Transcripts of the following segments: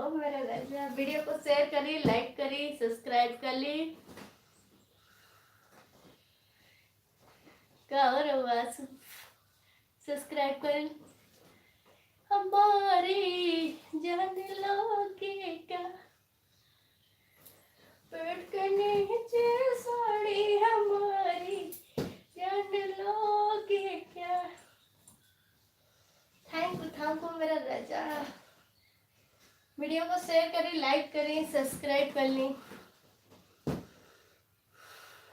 रहो मेरे राजा। वीडियो को शेयर करी, लाइक करी, सब्सक्राइब कर ली। क्या हो रहा है? सब्सक्राइब कर हमारी जान लोगे क्या? पेट के नीचे साड़ी हमारी जान लोगे क्या? थैंक यू मेरा राजा। वीडियो को शेयर करें, लाइक करें, सब्सक्राइब कर लें।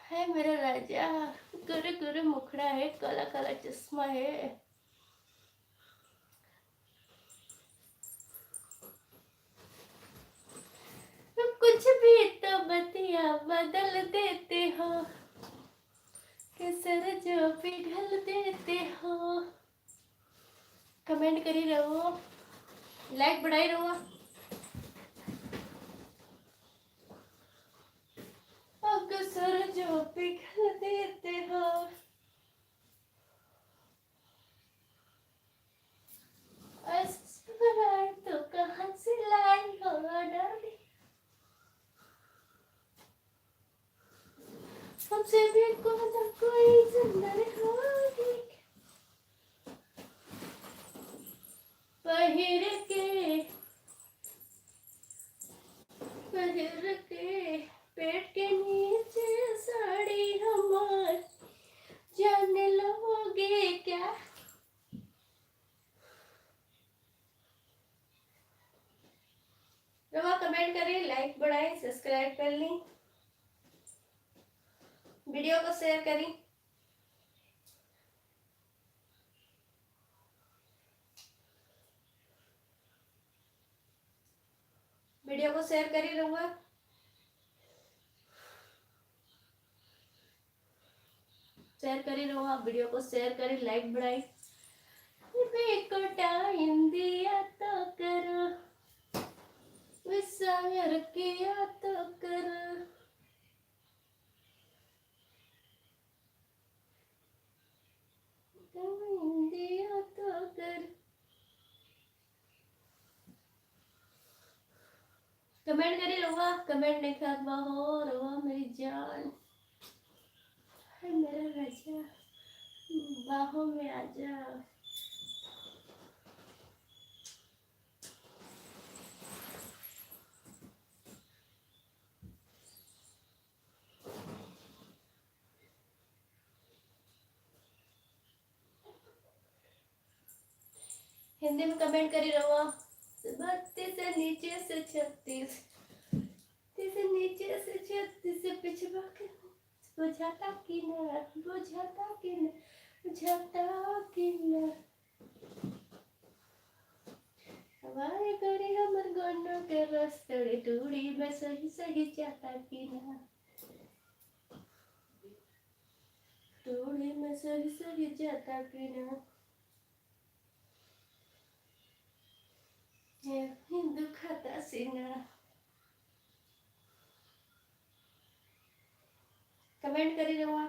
है मेरा राजा। गोरे गोरे मुखड़ा है, काला काला चश्मा है। कुछ भी तो बतिया बदल देते हो, केसर जो पिघल देते हो। कमेंट करी रहो, लाइक बढ़ाई रहो। केसर जो पिघल देते हो। तो कहाँ से लाई हो डाली? हमसे भी कोई सुंदर होगी। पहिर के पेट के नीचे साड़ी हमार जान लोगे क्या? रवा कमेंट करें, लाइक बढ़ाएं, सब्सक्राइब कर लें, वीडियो को शेयर करें। वीडियो को शेयर करी रहूँगा। शेयर करी रहूँगा, वीडियो को शेयर करी, लाइक बढ़ाई। को टाइम दिया तो करो, विसार किया तो करो। टाइम दिया तो कर। कमेंट करी रहूँगा, कमेंट नहीं करवा हो रहो मेरी जान। है मेरा राजा, बाहों में आजा। हिंदी में कमेंट करी रहो। 32 से नीचे से 36, से नीचे से 36 से पिछवा के बुझाता कि न, बुझाता कि न, बुझाता कि न। हवाए करे हमर गोनो के रस्तड़े टूड़ी में सही सही जाता कि न, टूड़ी में सही सही जाता कि न। हिंदू खाता सीना। कमेंट करी रहो।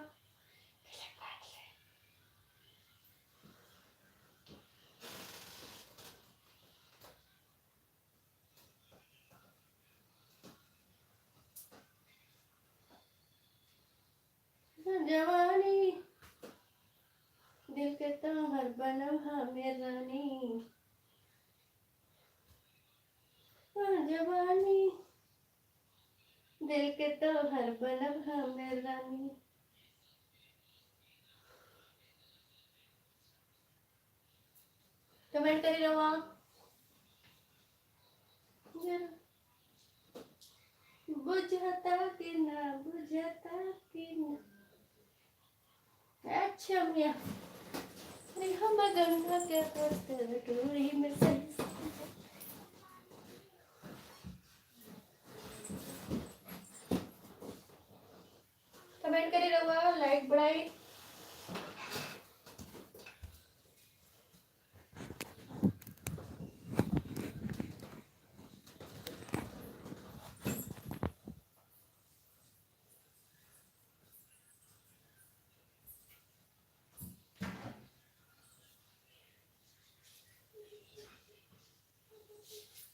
जवानी दिल के तोहर बनम हमें रानी। जवानी दिल के तोहर बनम हमें रानी। कमेंट करी रहो। बुझाता कि ना, बुझाता कि ना। अच्छा मियाँ, हम गंगा के रास्ते टूरी में सही। कमेंट करी रहो, लाइक बढ़ाई।